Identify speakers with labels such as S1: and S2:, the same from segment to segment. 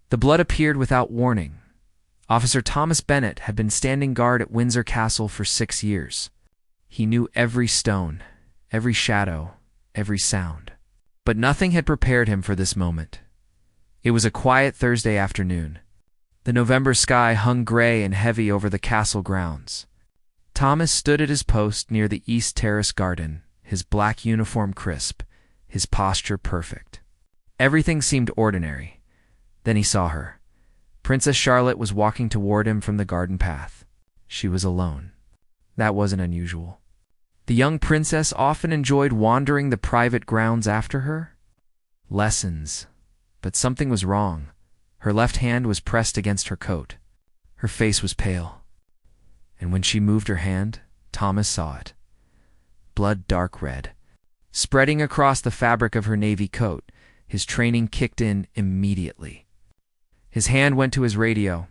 S1: The blood appeared without warning. Officer Thomas Bennet had been standing guard at Windsor Castle for 6 years. He knew every stone, every shadow, every sound. But nothing had prepared him for this moment. It was a quiet Thursday afternoon. The November sky hung gray and heavy over the castle grounds. Thomas stood at his post near the East Terrace garden, his black uniform crisp, his posture perfect. Everything seemed ordinary. Then he saw her. Princess Charlotte was walking toward him from the garden path. She was alone. That wasn't unusual. The young princess often enjoyed wandering the private grounds after her. Lessons. But something was wrong. Her left hand was pressed against her coat. Her face was pale. And when she moved her hand, Thomas saw it. Blood dark red. Spreading across the fabric of her navy coat, his training kicked in immediately. His hand went to his radio.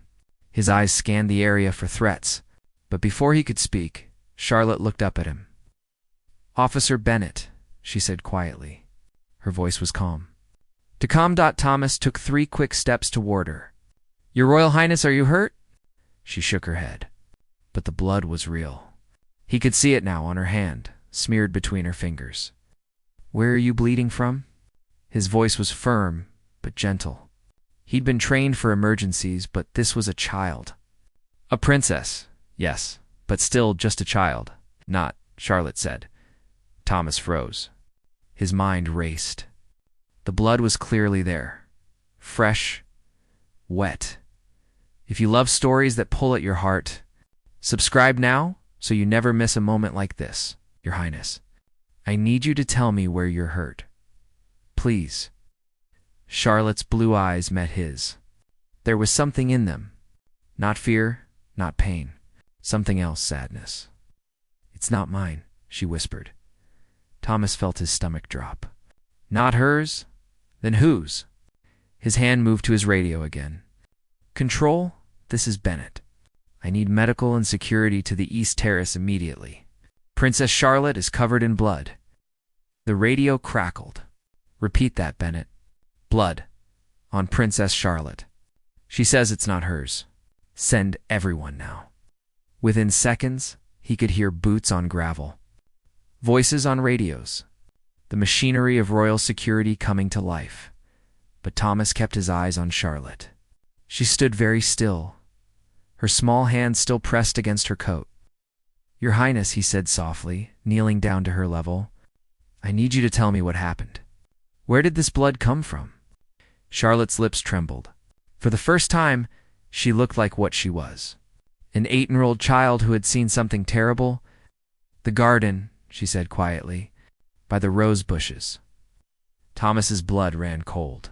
S1: His eyes scanned the area for threats. But before he could speak, Charlotte looked up at him. "Officer Bennet," she said quietly. Her voice was calm. To calm Thomas took 3 quick steps toward her. "Your Royal Highness, are you hurt?" She shook her head. But the blood was real. He could see it now on her hand, smeared between her fingers. "Where are you bleeding from?" His voice was firm, but gentle. He'd been trained for emergencies, but this was a child. "A princess, yes, but still just a child." "Not," Charlotte said. Thomas froze. His mind raced. The blood was clearly there. Fresh, wet. If you love stories that pull at your heart, subscribe now so you never miss a moment like this. Your Highness, I need you to tell me where you're hurt. Please. Charlotte's blue eyes met his. There was something in them. Not fear, not pain. Something else, sadness. "It's not mine," she whispered. Thomas felt his stomach drop. "Not hers? Then whose?" His hand moved to his radio again. "Control, this is Bennet. I need medical and security to the East Terrace immediately. Princess Charlotte is covered in blood." The radio crackled. "Repeat that, Bennet. Blood. On Princess Charlotte. She says it's not hers. Send everyone now." Within seconds, he could hear boots on gravel. Voices on radios. The machinery of royal security coming to life. But Thomas kept his eyes on Charlotte. She stood very still, her small hand still pressed against her coat. "Your Highness," he said softly, kneeling down to her level, "I need you to tell me what happened. Where did this blood come from?" Charlotte's lips trembled. For the first time, she looked like what she was. An 8-year-old child who had seen something terrible. "The garden," she said quietly, "by the rose bushes." Thomas's blood ran cold.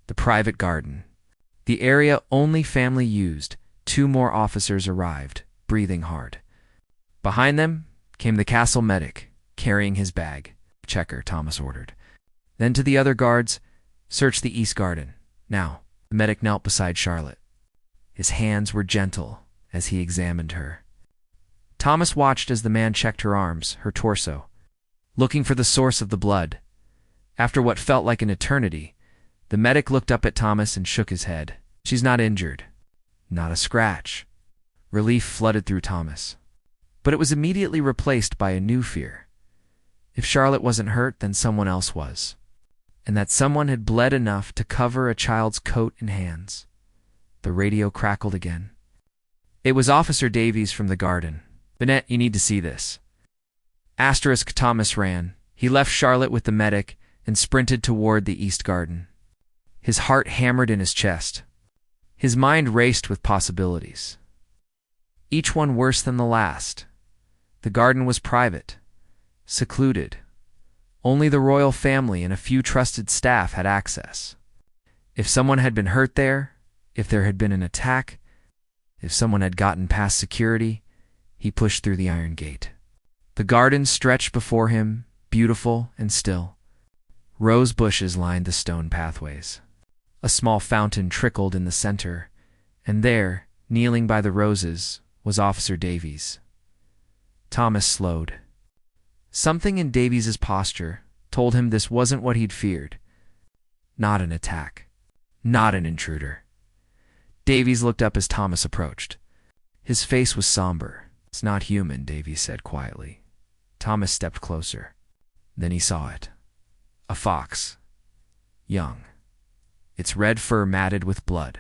S1: The private garden. The area only family used. 2 more officers arrived, breathing hard. Behind them came the castle medic, carrying his bag. "Checker," Thomas ordered. Then to the other guards, "Search the east garden. Now." The medic knelt beside Charlotte. His hands were gentle as he examined her. Thomas watched as the man checked her arms, her torso, looking for the source of the blood. After what felt like an eternity, the medic looked up at Thomas and shook his head. "She's not injured. Not a scratch." Relief flooded through Thomas. But it was immediately replaced by a new fear. If Charlotte wasn't hurt, then someone else was. And that someone had bled enough to cover a child's coat and hands. The radio crackled again. It was Officer Davies from the garden. "Bennet, you need to see this." Thomas ran. He left Charlotte with the medic and sprinted toward the east garden. His heart hammered in his chest. His mind raced with possibilities. Each one worse than the last. The garden was private, secluded. Only the royal family and a few trusted staff had access. If someone had been hurt there, if there had been an attack, if someone had gotten past security, he pushed through the iron gate. The garden stretched before him, beautiful and still. Rose bushes lined the stone pathways. A small fountain trickled in the center, and there, kneeling by the roses, was Officer Davies. Thomas slowed. Something in Davies's posture told him this wasn't what he'd feared. Not an attack. Not an intruder. Davies looked up as Thomas approached. His face was somber. It's not human, Davies said quietly. Thomas stepped closer. Then he saw it. A fox. Young. Its red fur matted with blood.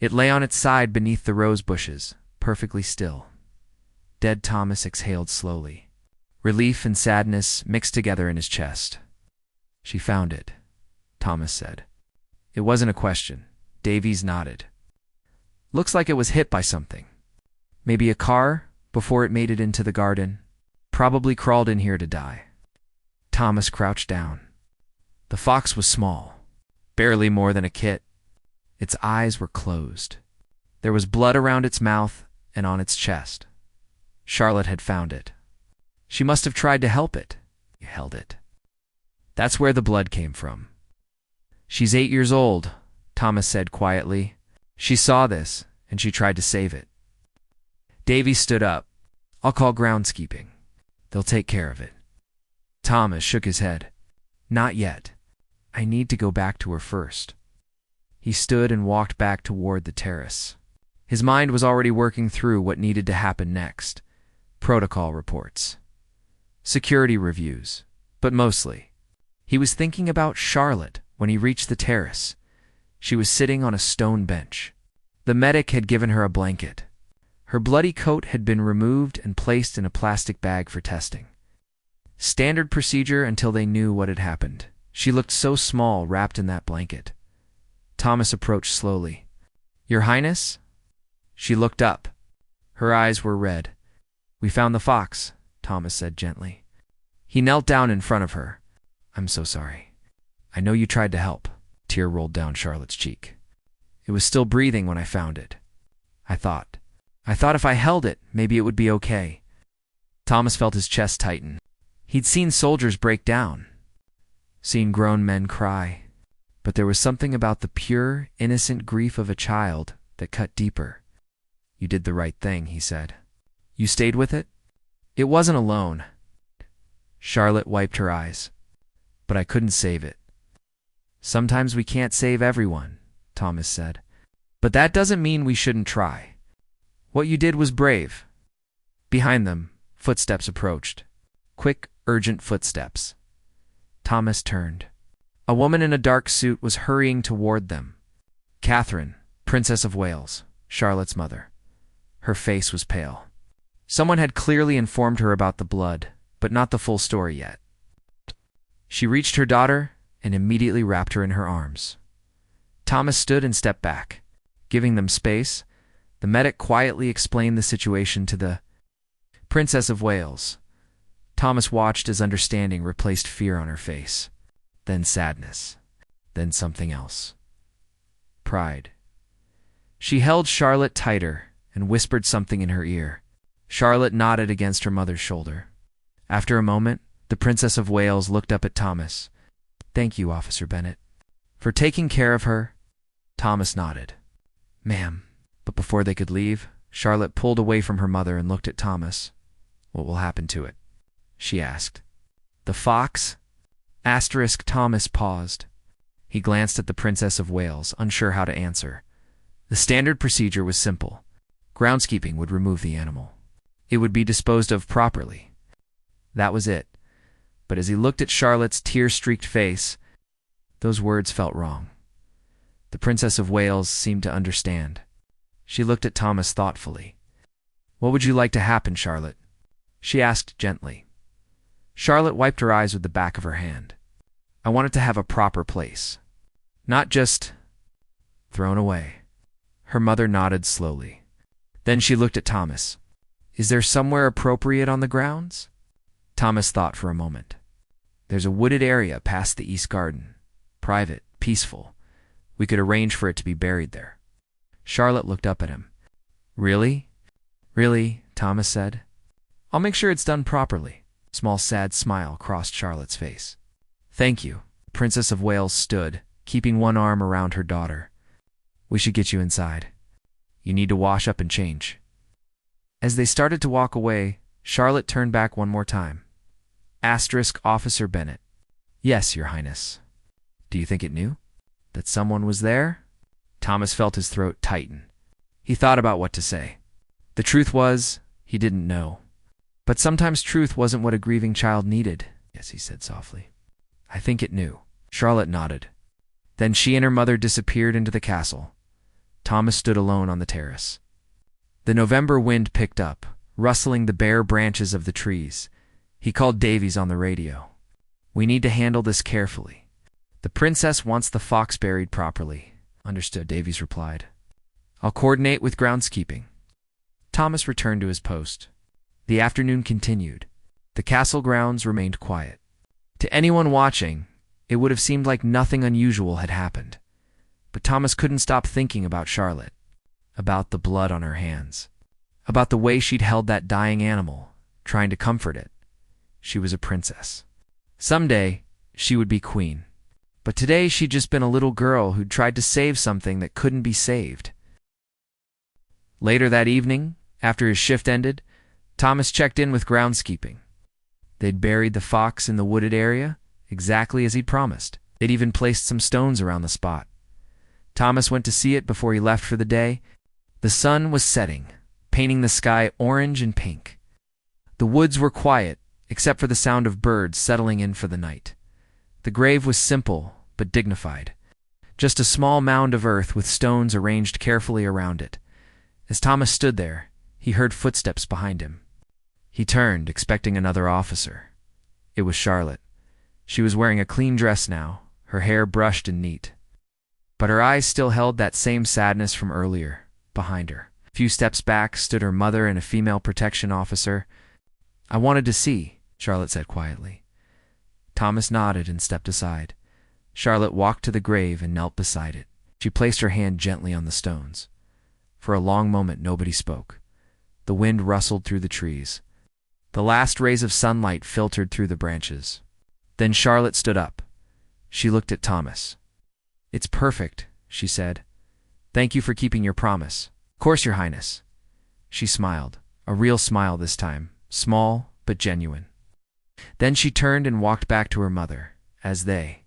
S1: It lay on its side beneath the rose bushes, perfectly still. Dead Thomas exhaled slowly. Relief and sadness mixed together in his chest. She found it, Thomas said. It wasn't a question. Davies nodded. Looks like it was hit by something. Maybe a car before it made it into the garden. Probably crawled in here to die. Thomas crouched down. The fox was small, barely more than a kit. Its eyes were closed. There was blood around its mouth and on its chest. Charlotte had found it. She must have tried to help it. He held it. That's where the blood came from. She's 8 years old, Thomas said quietly. She saw this, and she tried to save it. Davy stood up. I'll call groundskeeping. They'll take care of it. Thomas shook his head. Not yet. I need to go back to her first. He stood and walked back toward the terrace. His mind was already working through what needed to happen next. Protocol reports. Security reviews. But mostly, he was thinking about Charlotte when he reached the terrace. She was sitting on a stone bench. The medic had given her a blanket. Her bloody coat had been removed and placed in a plastic bag for testing. Standard procedure until they knew what had happened. She looked so small wrapped in that blanket. Thomas approached slowly. Your Highness? She looked up. Her eyes were red. We found the fox, Thomas said gently. He knelt down in front of her. I'm so sorry. I know you tried to help. Tear rolled down Charlotte's cheek. It was still breathing when I found it. I thought if I held it, maybe it would be okay. Thomas felt his chest tighten. He'd seen soldiers break down, seen grown men cry, but there was something about the pure, innocent grief of a child that cut deeper. You did the right thing, he said. You stayed with it? It wasn't alone. Charlotte wiped her eyes. But I couldn't save it. Sometimes we can't save everyone, Thomas said. But that doesn't mean we shouldn't try. What you did was brave. Behind them, footsteps approached. Quick, urgent footsteps. Thomas turned. A woman in a dark suit was hurrying toward them. Catherine, Princess of Wales, Charlotte's mother. Her face was pale. Someone had clearly informed her about the blood, but not the full story yet. She reached her daughter and immediately wrapped her in her arms. Thomas stood and stepped back. Giving them space, the medic quietly explained the situation to the Princess of Wales. Thomas watched as understanding replaced fear on her face. Then sadness. Then something else. Pride. She held Charlotte tighter and whispered something in her ear. Charlotte nodded against her mother's shoulder. After a moment, the Princess of Wales looked up at Thomas. Thank you, Officer Bennett. For taking care of her. Thomas nodded. Ma'am. But before they could leave, Charlotte pulled away from her mother and looked at Thomas. What will happen to it? She asked. The fox? Asterisk. Thomas paused. He glanced at the Princess of Wales, unsure how to answer. The standard procedure was simple. Groundskeeping would remove the animal. It would be disposed of properly. That was it. But as he looked at Charlotte's tear-streaked face, those words felt wrong. The Princess of Wales seemed to understand. She looked at Thomas thoughtfully. What would you like to happen, Charlotte? She asked gently. Charlotte wiped her eyes with the back of her hand. I want it to have a proper place. Not just thrown away. Her mother nodded slowly. Then she looked at Thomas. Is there somewhere appropriate on the grounds? Thomas thought for a moment. There's a wooded area past the East Garden. Private, peaceful. We could arrange for it to be buried there. Charlotte looked up at him. Really? Really, Thomas said. I'll make sure it's done properly. A small sad smile crossed Charlotte's face. Thank you. The Princess of Wales stood, keeping one arm around her daughter. We should get you inside. You need to wash up and change. As they started to walk away, Charlotte turned back one more time. Asterisk. Officer Bennett. Yes, Your Highness. Do you think it knew? That someone was there? Thomas felt his throat tighten. He thought about what to say. The truth was, he didn't know. But sometimes truth wasn't what a grieving child needed. Yes, he said softly. I think it knew. Charlotte nodded. Then she and her mother disappeared into the castle. Thomas stood alone on the terrace. The November wind picked up, rustling the bare branches of the trees. He called Davies on the radio. We need to handle this carefully. The princess wants the fox buried properly. Understood, Davies replied. I'll coordinate with groundskeeping. Thomas returned to his post. The afternoon continued. The castle grounds remained quiet. To anyone watching, it would have seemed like nothing unusual had happened. But Thomas couldn't stop thinking about Charlotte, about the blood on her hands, about the way she'd held that dying animal, trying to comfort it. She was a princess. Someday, she would be queen. But today she'd just been a little girl who'd tried to save something that couldn't be saved. Later that evening, after his shift ended, Thomas checked in with groundskeeping. They'd buried the fox in the wooded area, exactly as he'd promised. They'd even placed some stones around the spot. Thomas went to see it before he left for the day. The sun was setting, painting the sky orange and pink. The woods were quiet, except for the sound of birds settling in for the night. The grave was simple, but dignified. Just a small mound of earth with stones arranged carefully around it. As Thomas stood there, he heard footsteps behind him. He turned, expecting another officer. It was Charlotte. She was wearing a clean dress now, her hair brushed and neat. But her eyes still held that same sadness from earlier, behind her. A few steps back stood her mother and a female protection officer. I wanted to see, Charlotte said quietly. Thomas nodded and stepped aside. Charlotte walked to the grave and knelt beside it. She placed her hand gently on the stones. For a long moment nobody spoke. The wind rustled through the trees. The last rays of sunlight filtered through the branches. Then Charlotte stood up. She looked at Thomas. It's perfect, she said. Thank you for keeping your promise. Of course, Your Highness. She smiled, a real smile this time, small but genuine. Then she turned and walked back to her mother. As they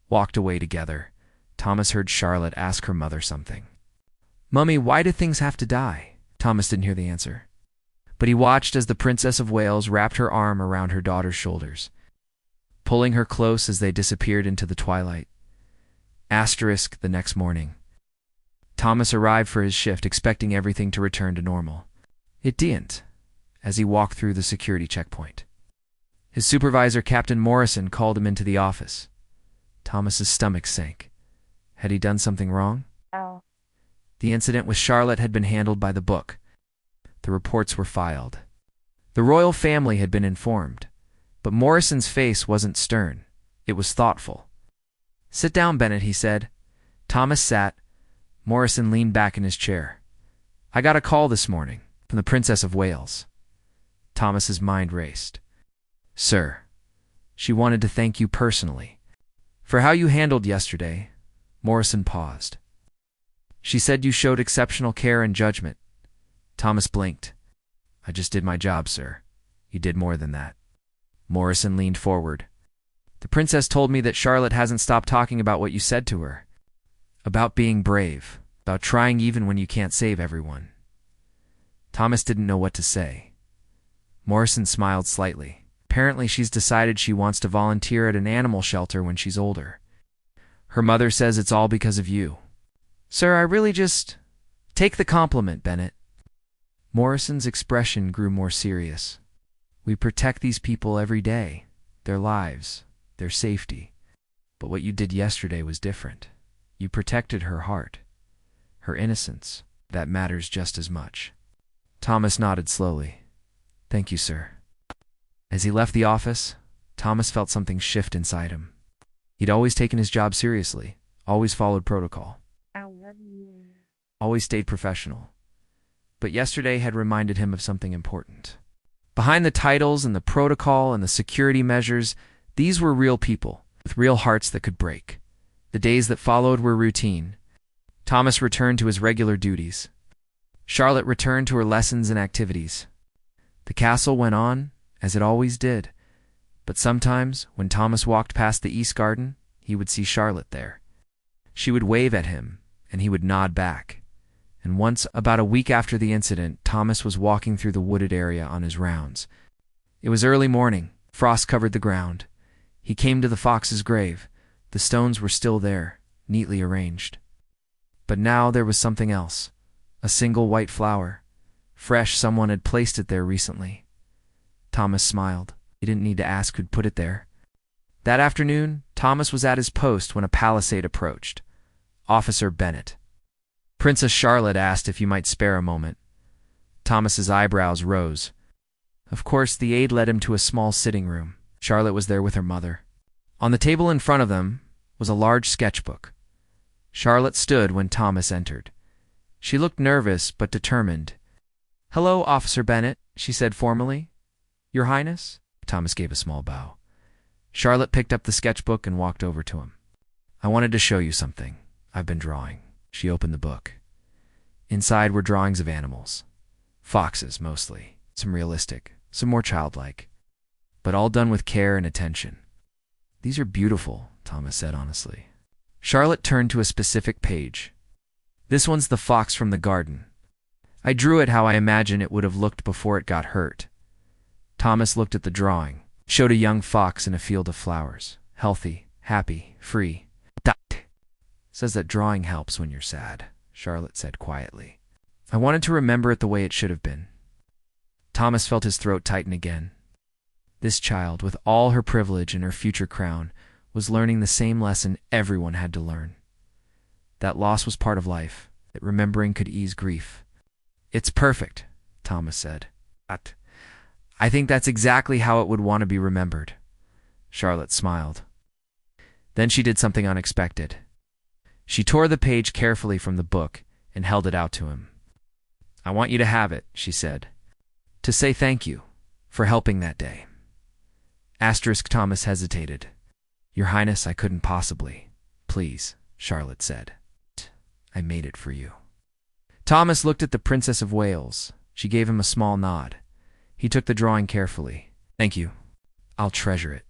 S1: walked away together, Thomas heard Charlotte ask her mother something. Mummy, why do things have to die? Thomas didn't hear the answer. But he watched as the Princess of Wales wrapped her arm around her daughter's shoulders, pulling her close as they disappeared into the twilight. Asterisk the next morning. Thomas arrived for his shift expecting everything to return to normal. It didn't, as he walked through the security checkpoint. His supervisor, Captain Morrison, called him into the office. Thomas's stomach sank. Had he done something wrong?
S2: Oh.
S1: The incident with Charlotte had been handled by the book. The reports were filed. The royal family had been informed. But Morrison's face wasn't stern. It was thoughtful. Sit down, Bennett, he said. Thomas sat. Morrison leaned back in his chair. I got a call this morning from the Princess of Wales. Thomas's mind raced. Sir, she wanted to thank you personally for how you handled yesterday. Morrison paused. She said you showed exceptional care and judgment. Thomas blinked. I just did my job, sir. You did more than that. Morrison leaned forward. The princess told me that Charlotte hasn't stopped talking about what you said to her. About being brave, about trying even when you can't save everyone. Thomas didn't know what to say. Morrison smiled slightly. Apparently she's decided she wants to volunteer at an animal shelter when she's older. Her mother says it's all because of you. Sir, I really just... Take the compliment, Bennett. Morrison's expression grew more serious. We protect these people every day, their lives, their safety. But what you did yesterday was different. You protected her heart, her innocence. That matters just as much. Thomas nodded slowly. Thank you, sir. As he left the office, Thomas felt something shift inside him. He'd always taken his job seriously, always followed protocol, always stayed professional. But yesterday had reminded him of something important. Behind the titles and the protocol and the security measures, these were real people, with real hearts that could break. The days that followed were routine. Thomas returned to his regular duties. Charlotte returned to her lessons and activities. The castle went on, as it always did. But sometimes, when Thomas walked past the East Garden, he would see Charlotte there. She would wave at him, and he would nod back. And once, about a week after the incident, Thomas was walking through the wooded area on his rounds. It was early morning. Frost covered the ground. He came to the fox's grave. The stones were still there, neatly arranged. But now there was something else. A single white flower. Fresh, someone had placed it there recently. Thomas smiled. He didn't need to ask who'd put it there. That afternoon, Thomas was at his post when a palisade approached. Officer Bennett. Princess Charlotte asked if you might spare a moment. Thomas's eyebrows rose. Of course, the aide led him to a small sitting room. Charlotte was there with her mother. On the table in front of them was a large sketchbook. Charlotte stood when Thomas entered. She looked nervous but determined. "Hello, Officer Bennett," she said formally. "Your Highness?" Thomas gave a small bow. Charlotte picked up the sketchbook and walked over to him. "I wanted to show you something. I've been drawing." She opened the book. Inside were drawings of animals. Foxes, mostly. Some realistic, some more childlike. But all done with care and attention. "These are beautiful," Thomas said honestly. Charlotte turned to a specific page. "This one's the fox from the garden. I drew it how I imagine it would have looked before it got hurt." Thomas looked at the drawing. Showed a young fox in a field of flowers. Healthy, happy, free. "Says that drawing helps when you're sad," Charlotte said quietly. "I wanted to remember it the way it should have been." Thomas felt his throat tighten again. This child, with all her privilege and her future crown, was learning the same lesson everyone had to learn. That loss was part of life, that remembering could ease grief. "It's perfect," Thomas said. "I think that's exactly how it would want to be remembered." Charlotte smiled. Then she did something unexpected. She tore the page carefully from the book and held it out to him. "I want you to have it," she said, "to say thank you for helping that day." Thomas hesitated. "Your Highness, I couldn't possibly." "Please," Charlotte said. "I made it for you." Thomas looked at the Princess of Wales. She gave him a small nod. He took the drawing carefully. "Thank you. I'll treasure it."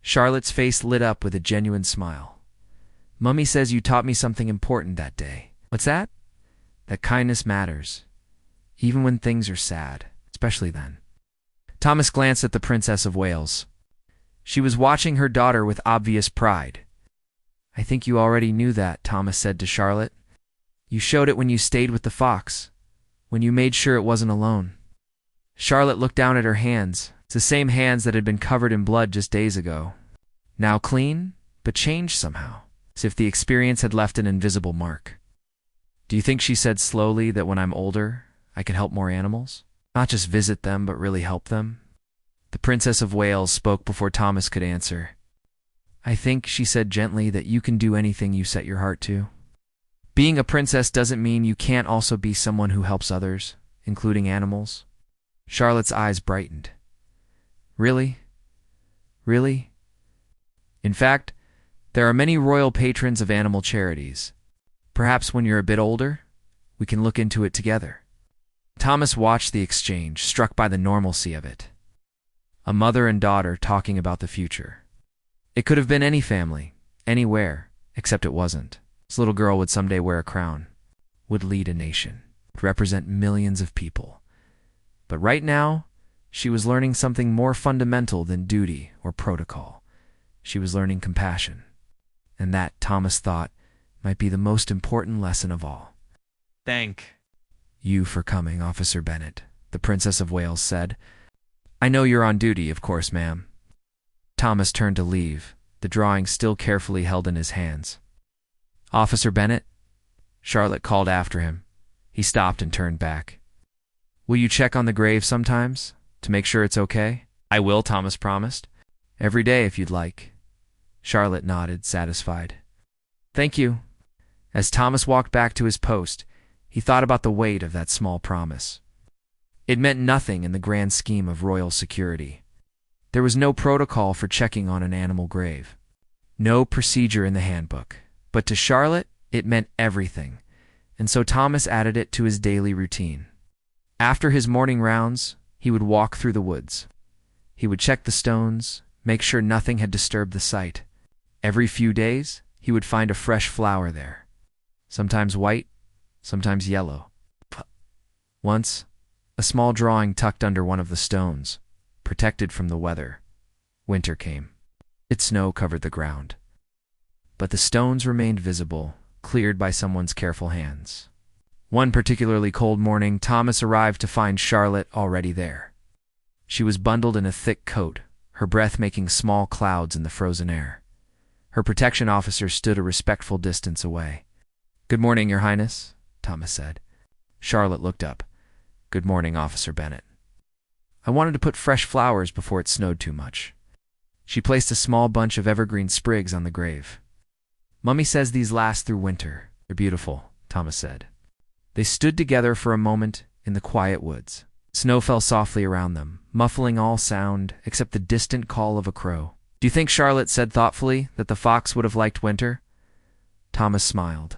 S1: Charlotte's face lit up with a genuine smile. "Mummy says you taught me something important that day." "What's that?" "That kindness matters, even when things are sad, especially then." Thomas glanced at the Princess of Wales. She was watching her daughter with obvious pride. "I think you already knew that," Thomas said to Charlotte. "You showed it when you stayed with the fox, when you made sure it wasn't alone." Charlotte looked down at her hands, the same hands that had been covered in blood just days ago. Now clean, but changed somehow, as if the experience had left an invisible mark. "Do you think," she said slowly, "that when I'm older, I can help more animals? Not just visit them, but really help them?" The Princess of Wales spoke before Thomas could answer. "I think," she said gently, "that you can do anything you set your heart to. Being a princess doesn't mean you can't also be someone who helps others, including animals." Charlotte's eyes brightened. "Really? Really?" "In fact, there are many royal patrons of animal charities. Perhaps when you're a bit older, we can look into it together." Thomas watched the exchange, struck by the normalcy of it. A mother and daughter talking about the future. It could have been any family, anywhere, except it wasn't. This little girl would someday wear a crown, would lead a nation, would represent millions of people. But right now, she was learning something more fundamental than duty or protocol. She was learning compassion. And that, Thomas thought, might be the most important lesson of all.
S2: "Thank
S1: you for coming, Officer Bennett," the Princess of Wales said. "I know you're on duty, of course, ma'am." Thomas turned to leave, the drawing still carefully held in his hands. "Officer Bennett?" Charlotte called after him. He stopped and turned back. "Will you check on the grave sometimes, to make sure it's okay?" "I will," Thomas promised. "Every day, if you'd like." Charlotte nodded, satisfied. "Thank you." As Thomas walked back to his post, he thought about the weight of that small promise. It meant nothing in the grand scheme of royal security. There was no protocol for checking on an animal grave. No procedure in the handbook. But to Charlotte, it meant everything, and so Thomas added it to his daily routine. After his morning rounds, he would walk through the woods. He would check the stones, make sure nothing had disturbed the site. Every few days, he would find a fresh flower there. sometimes white, sometimes yellow. Once, a small drawing tucked under one of the stones, protected from the weather. Winter came. Its snow covered the ground. But the stones remained visible, cleared by someone's careful hands. One particularly cold morning, Thomas arrived to find Charlotte already there. She was bundled in a thick coat, her breath making small clouds in the frozen air. Her protection officer stood a respectful distance away. "Good morning, Your Highness," Thomas said. Charlotte looked up. "Good morning, Officer Bennett. I wanted to put fresh flowers before it snowed too much." She placed a small bunch of evergreen sprigs on the grave. "Mummy says these last through winter. They're beautiful," Thomas said. They stood together for a moment in the quiet woods. Snow fell softly around them, muffling all sound except the distant call of a crow. "Do you think," Charlotte said thoughtfully, "that the fox would have liked winter?" Thomas smiled.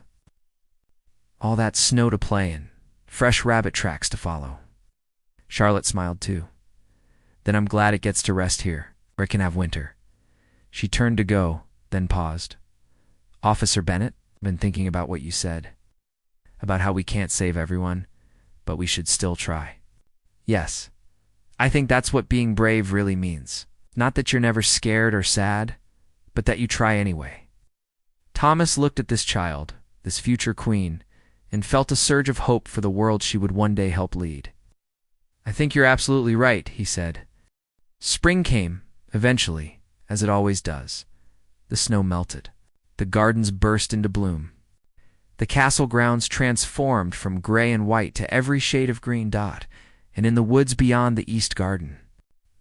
S1: "All that snow to play in, fresh rabbit tracks to follow." Charlotte smiled too. "Then I'm glad it gets to rest here, where it can have winter." She turned to go, then paused. "Officer Bennett, I've been thinking about what you said. About how we can't save everyone, but we should still try." "Yes, I think that's what being brave really means. Not that you're never scared or sad, but that you try anyway." Thomas looked at this child, this future queen, and felt a surge of hope for the world she would one day help lead. "I think you're absolutely right," he said. Spring came, eventually, as it always does. The snow melted. The gardens burst into bloom. The castle grounds transformed from gray and white to every shade of green dot, and in the woods beyond the east garden,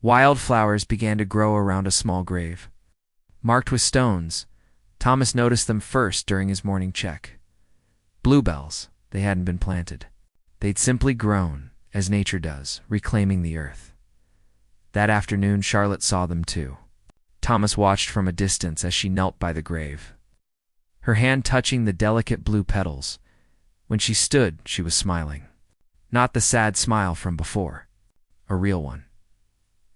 S1: wildflowers began to grow around a small grave. Marked with stones, Thomas noticed them first during his morning check. Bluebells, they hadn't been planted. They'd simply grown, as nature does, reclaiming the earth. That afternoon, Charlotte saw them too. Thomas watched from a distance as she knelt by the grave, her hand touching the delicate blue petals. When she stood, she was smiling. Not the sad smile from before, a real one.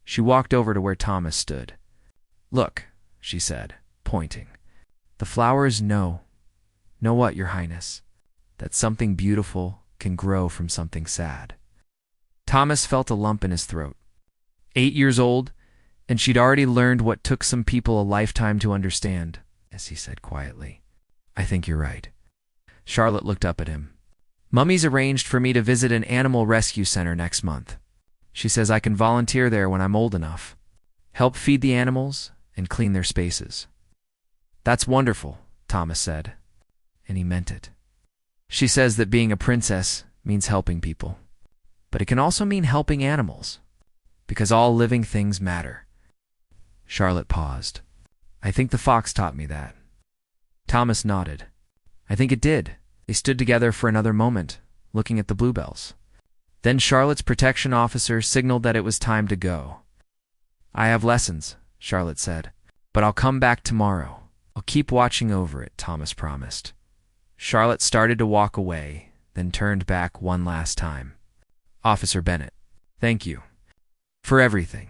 S1: She walked over to where Thomas stood. "Look," she said, pointing. "The flowers know what, Your Highness? That something beautiful can grow from something sad." Thomas felt a lump in his throat. 8 years old, and she'd already learned what took some people a lifetime to understand, as he said quietly. "I think you're right." Charlotte looked up at him. "Mummy's arranged for me to visit an animal rescue center next month. She says I can volunteer there when I'm old enough, help feed the animals and clean their spaces." "That's wonderful," Thomas said, and he meant it. "She says that being a princess means helping people, but it can also mean helping animals, because all living things matter." Charlotte paused. "I think the fox taught me that." Thomas nodded. "I think it did." They stood together for another moment, looking at the bluebells. Then Charlotte's protection officer signaled that it was time to go. "I have lessons," Charlotte said, "but I'll come back tomorrow. I'll keep watching over it," Thomas promised. Charlotte started to walk away, then turned back one last time. "Officer Bennett, thank you for everything."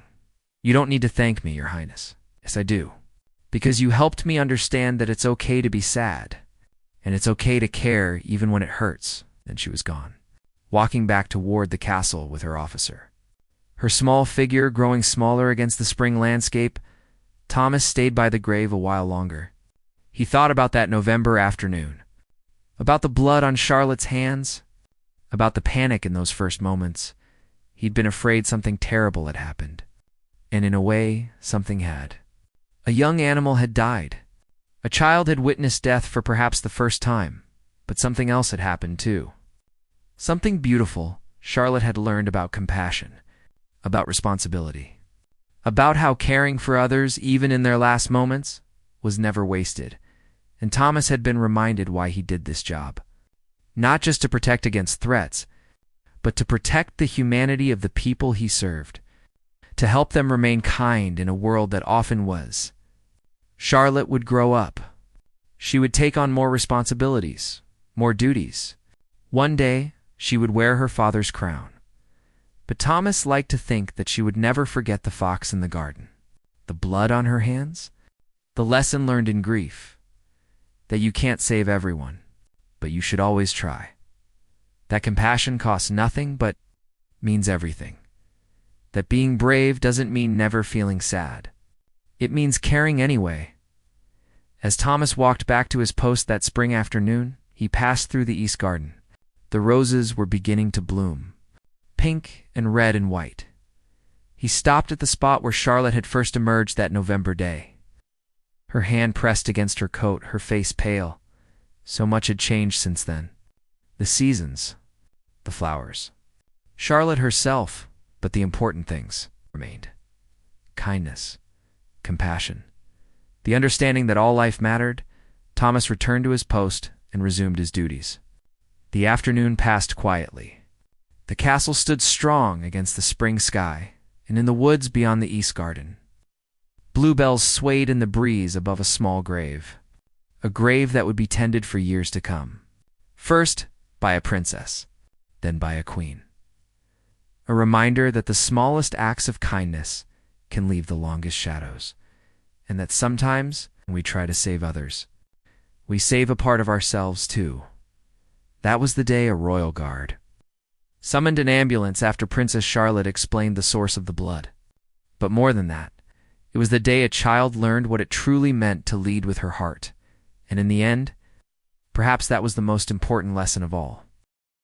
S1: "You don't need to thank me, Your Highness." "Yes, I do. Because you helped me understand that it's okay to be sad, and it's okay to care even when it hurts." Then she was gone, walking back toward the castle with her officer. Her small figure growing smaller against the spring landscape, Thomas stayed by the grave a while longer. He thought about that November afternoon, about the blood on Charlotte's hands, about the panic in those first moments. He'd been afraid something terrible had happened. And in a way, something had. A young animal had died. A child had witnessed death for perhaps the first time, but something else had happened too. Something beautiful Charlotte had learned about compassion, about responsibility, about how caring for others, even in their last moments, was never wasted. And Thomas had been reminded why he did this job. Not just to protect against threats, but to protect the humanity of the people he served, to help them remain kind in a world that often was. Charlotte would grow up. She would take on more responsibilities, more duties. One day, she would wear her father's crown. But Thomas liked to think that she would never forget the fox in the garden, the blood on her hands, the lesson learned in grief, that you can't save everyone, but you should always try. That compassion costs nothing but means everything. That being brave doesn't mean never feeling sad. It means caring anyway. As Thomas walked back to his post that spring afternoon, he passed through the East Garden. The roses were beginning to bloom, pink and red and white. He stopped at the spot where Charlotte had first emerged that November day. Her hand pressed against her coat, her face pale. So much had changed since then. The seasons, the flowers, Charlotte herself, but the important things remained. Kindness, compassion, the understanding that all life mattered. Thomas returned to his post and resumed his duties. The afternoon passed quietly. The castle stood strong against the spring sky, and in the woods beyond the East Garden, bluebells swayed in the breeze above a small grave, a grave that would be tended for years to come. First by a princess, then by a queen. A reminder that the smallest acts of kindness can leave the longest shadows, and that sometimes when we try to save others, we save a part of ourselves too. That was the day a royal guard summoned an ambulance after Princess Charlotte explained the source of the blood. But more than that, it was the day a child learned what it truly meant to lead with her heart. And in the end, perhaps that was the most important lesson of all.